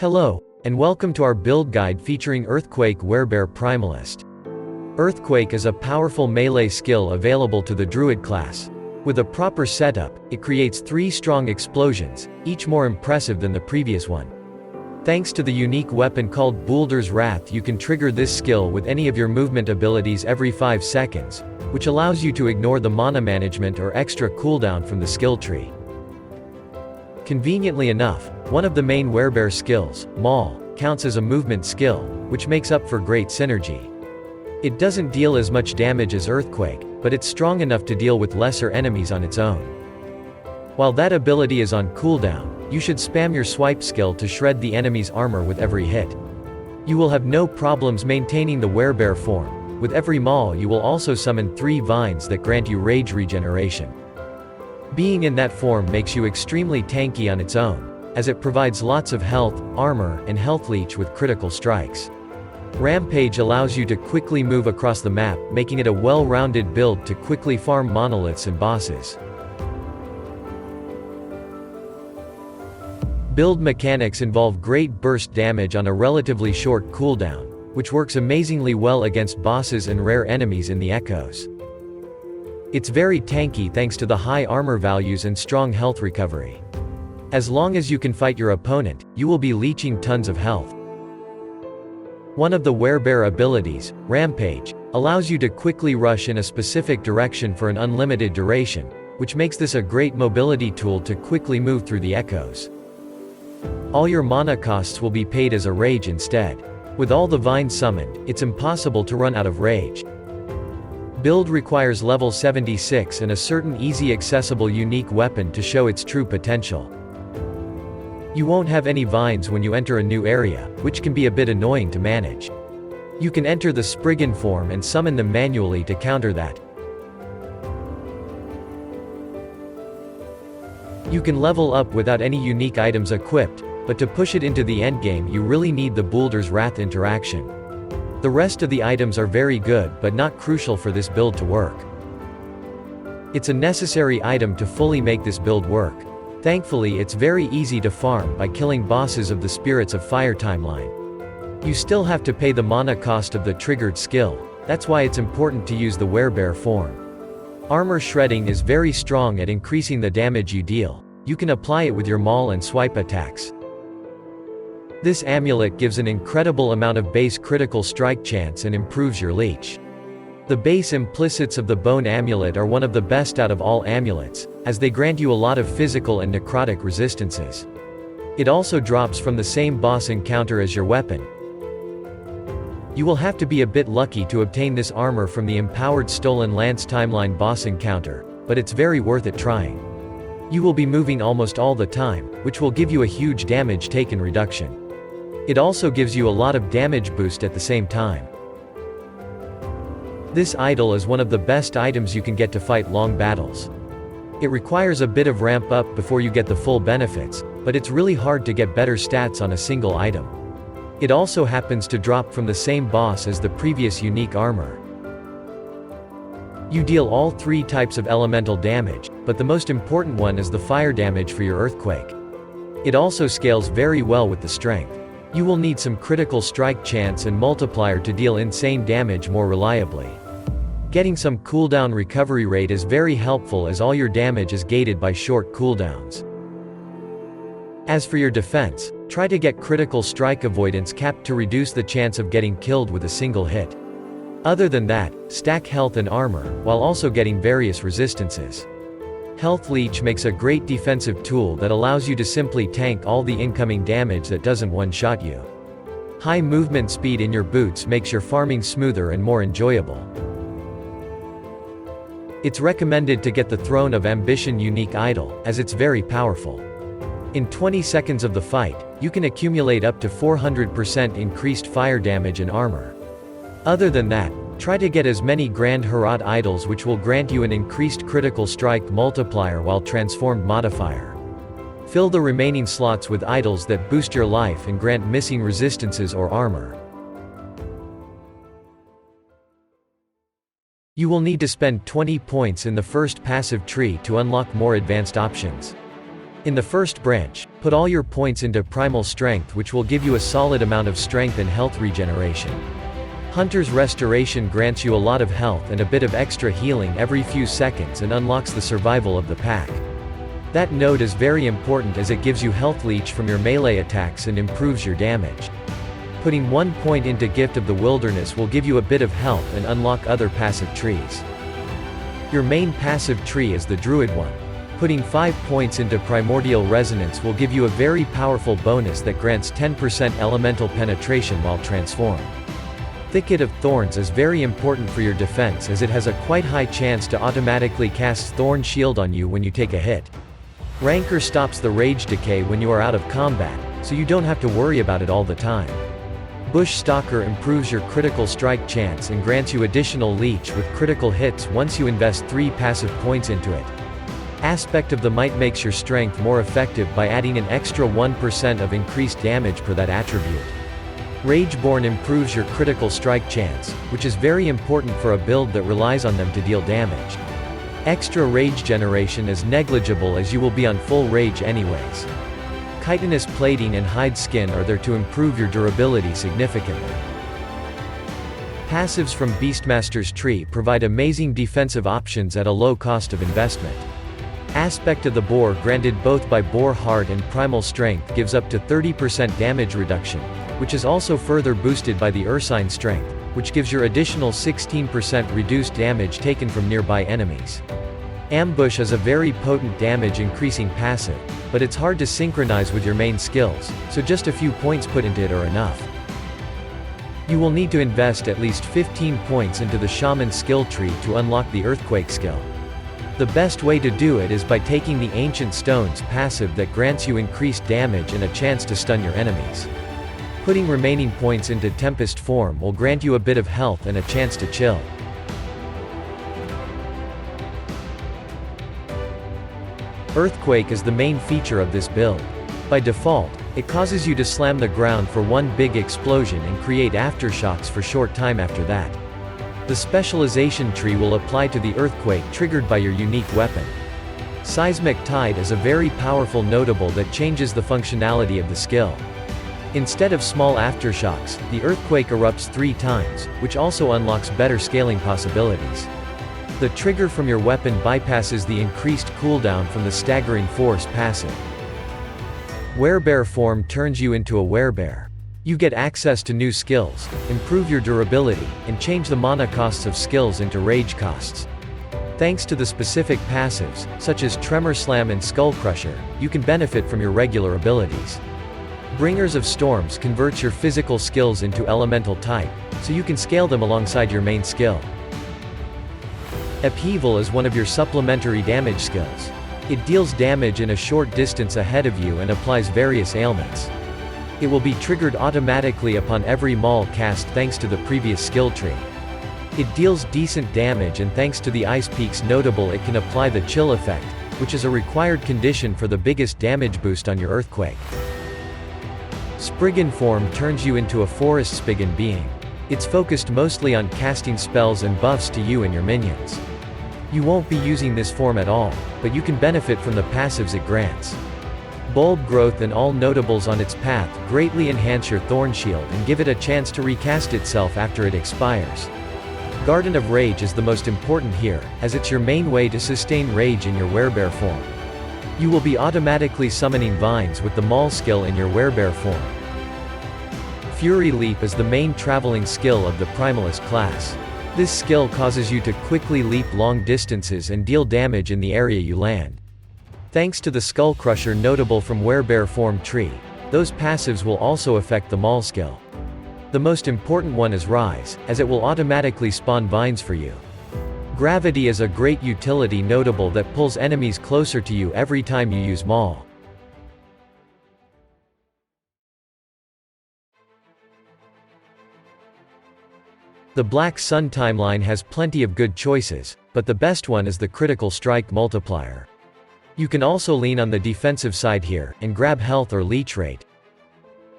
Hello, and welcome to our build guide featuring Earthquake Werebear Primalist. Earthquake is a powerful melee skill available to the Druid class. With a proper setup, it creates 3 strong explosions, each more impressive than the previous one. Thanks to the unique weapon called Boulder's Wrath, you can trigger this skill with any of your movement abilities every 5 seconds, which allows you to ignore the mana management or extra cooldown from the skill tree. Conveniently enough, one of the main Werebear skills, Maul, counts as a movement skill, which makes up for great synergy. It doesn't deal as much damage as Earthquake, but it's strong enough to deal with lesser enemies on its own. While that ability is on cooldown, you should spam your swipe skill to shred the enemy's armor with every hit. You will have no problems maintaining the Werebear form. With every Maul you will also summon 3 vines that grant you rage regeneration. Being in that form makes you extremely tanky on its own, as it provides lots of health, armor, and health leech with critical strikes. Rampage allows you to quickly move across the map, making it a well-rounded build to quickly farm monoliths and bosses. Build mechanics involve great burst damage on a relatively short cooldown, which works amazingly well against bosses and rare enemies in the Echoes. It's very tanky thanks to the high armor values and strong health recovery. As long as you can fight your opponent, you will be leeching tons of health. One of the Werebear abilities, Rampage, allows you to quickly rush in a specific direction for an unlimited duration, which makes this a great mobility tool to quickly move through the Echoes. All your mana costs will be paid as a rage instead. With all the vines summoned, it's impossible to run out of rage. Build requires level 76 and a certain easy accessible unique weapon to show its true potential. You won't have any vines when you enter a new area, which can be a bit annoying to manage. You can enter the Spriggan form and summon them manually to counter that. You can level up without any unique items equipped, but to push it into the endgame you really need the Boulder's Wrath interaction. The rest of the items are very good but not crucial for this build to work. It's a necessary item to fully make this build work. Thankfully it's very easy to farm by killing bosses of the Spirits of Fire timeline. You still have to pay the mana cost of the triggered skill, that's why it's important to use the Werebear form. Armor shredding is very strong at increasing the damage you deal. You can apply it with your Maul and swipe attacks. This amulet gives an incredible amount of base critical strike chance and improves your leech. The base implicits of the Bone Amulet are one of the best out of all amulets, as they grant you a lot of physical and necrotic resistances. It also drops from the same boss encounter as your weapon. You will have to be a bit lucky to obtain this armor from the Empowered Stolen Lance timeline boss encounter, but it's very worth it trying. You will be moving almost all the time, which will give you a huge damage taken reduction. It also gives you a lot of damage boost at the same time. This idol is one of the best items you can get to fight long battles. It requires a bit of ramp up before you get the full benefits, but it's really hard to get better stats on a single item. It also happens to drop from the same boss as the previous unique armor. You deal all 3 types of elemental damage, but the most important one is the fire damage for your Earthquake. It also scales very well with the strength. You will need some critical strike chance and multiplier to deal insane damage more reliably. Getting some cooldown recovery rate is very helpful as all your damage is gated by short cooldowns. As for your defense, try to get critical strike avoidance capped to reduce the chance of getting killed with a single hit. Other than that, stack health and armor, while also getting various resistances. Health Leech makes a great defensive tool that allows you to simply tank all the incoming damage that doesn't one-shot you. High movement speed in your boots makes your farming smoother and more enjoyable. It's recommended to get the Throne of Ambition unique idol, as it's very powerful. In 20 seconds of the fight, you can accumulate up to 400% increased fire damage and armor. Other than that, try to get as many Grand Herat idols which will grant you an increased critical strike multiplier while transformed modifier. Fill the remaining slots with idols that boost your life and grant missing resistances or armor. You will need to spend 20 points in the first passive tree to unlock more advanced options. In the first branch, put all your points into Primal Strength, which will give you a solid amount of strength and health regeneration. Hunter's Restoration grants you a lot of health and a bit of extra healing every few seconds and unlocks the survival of the pack. That node is very important as it gives you health leech from your melee attacks and improves your damage. Putting 1 point into Gift of the Wilderness will give you a bit of health and unlock other passive trees. Your main passive tree is the Druid one. Putting 5 points into Primordial Resonance will give you a very powerful bonus that grants 10% elemental penetration while transformed. Thicket of Thorns is very important for your defense as it has a quite high chance to automatically cast Thorn Shield on you when you take a hit. Rancor stops the rage decay when you are out of combat, so you don't have to worry about it all the time. Bush Stalker improves your critical strike chance and grants you additional leech with critical hits once you invest 3 passive points into it. Aspect of the Might makes your strength more effective by adding an extra 1% of increased damage per that attribute. Rageborn improves your critical strike chance, which is very important for a build that relies on them to deal damage. Extra rage generation is negligible as you will be on full rage anyways. Chitinous Plating and Hide Skin are there to improve your durability significantly. Passives from Beastmaster's Tree provide amazing defensive options at a low cost of investment. Aspect of the Boar granted both by Boar Heart and Primal Strength gives up to 30% damage reduction, which is also further boosted by the Ursine Strength, which gives your additional 16% reduced damage taken from nearby enemies. Ambush is a very potent damage increasing passive, but it's hard to synchronize with your main skills, so just a few points put into it are enough. You will need to invest at least 15 points into the Shaman skill tree to unlock the Earthquake skill. The best way to do it is by taking the Ancient Stones passive that grants you increased damage and a chance to stun your enemies. Putting remaining points into Tempest form will grant you a bit of health and a chance to chill. Earthquake is the main feature of this build. By default, it causes you to slam the ground for one big explosion and create aftershocks for short time after that. The specialization tree will apply to the earthquake triggered by your unique weapon. Seismic Tide is a very powerful notable that changes the functionality of the skill. Instead of small aftershocks, the earthquake erupts 3 times, which also unlocks better scaling possibilities. The trigger from your weapon bypasses the increased cooldown from the Staggering Force passive. Werebear form turns you into a werebear. You get access to new skills, improve your durability, and change the mana costs of skills into rage costs. Thanks to the specific passives, such as Tremor Slam and Skull Crusher, you can benefit from your regular abilities. Bringers of Storms converts your physical skills into elemental type, so you can scale them alongside your main skill. Upheaval is one of your supplementary damage skills. It deals damage in a short distance ahead of you and applies various ailments. It will be triggered automatically upon every maul cast thanks to the previous skill tree. It deals decent damage and thanks to the Ice Peak's notable it can apply the chill effect, which is a required condition for the biggest damage boost on your earthquake. Spriggan form turns you into a forest Spigen being. It's focused mostly on casting spells and buffs to you and your minions. You won't be using this form at all, but you can benefit from the passives it grants. Bulb growth and all notables on its path greatly enhance your Thorn Shield and give it a chance to recast itself after it expires. Garden of Rage is the most important here, as it's your main way to sustain rage in your Werebear form. You will be automatically summoning vines with the Maul skill in your Werebear form. Fury Leap is the main traveling skill of the Primalist class. This skill causes you to quickly leap long distances and deal damage in the area you land. Thanks to the Skull Crusher notable from Werebear form tree, those passives will also affect the Maul skill. The most important one is Rise, as it will automatically spawn vines for you. Gravity is a great utility notable that pulls enemies closer to you every time you use Maul. The Black Sun timeline has plenty of good choices, but the best one is the Critical Strike multiplier. You can also lean on the defensive side here, and grab health or leech rate.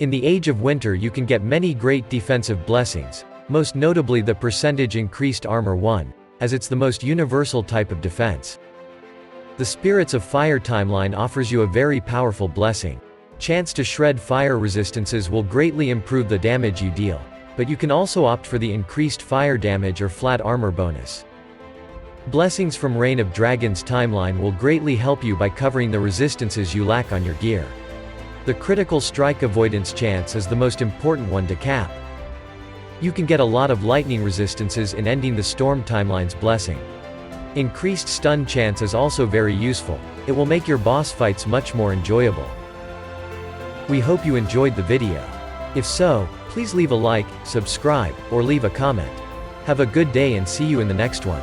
In the Age of Winter you can get many great defensive blessings, most notably the percentage increased armor 1, as it's the most universal type of defense. The Spirits of Fire timeline offers you a very powerful blessing. Chance to shred fire resistances will greatly improve the damage you deal, but you can also opt for the increased fire damage or flat armor bonus. Blessings from Reign of Dragons timeline will greatly help you by covering the resistances you lack on your gear. The critical strike avoidance chance is the most important one to cap. You can get a lot of lightning resistances in Ending the Storm timeline's blessing. Increased stun chance is also very useful. It will make your boss fights much more enjoyable. We hope you enjoyed the video. If so, please leave a like, subscribe, or leave a comment. Have a good day and see you in the next one.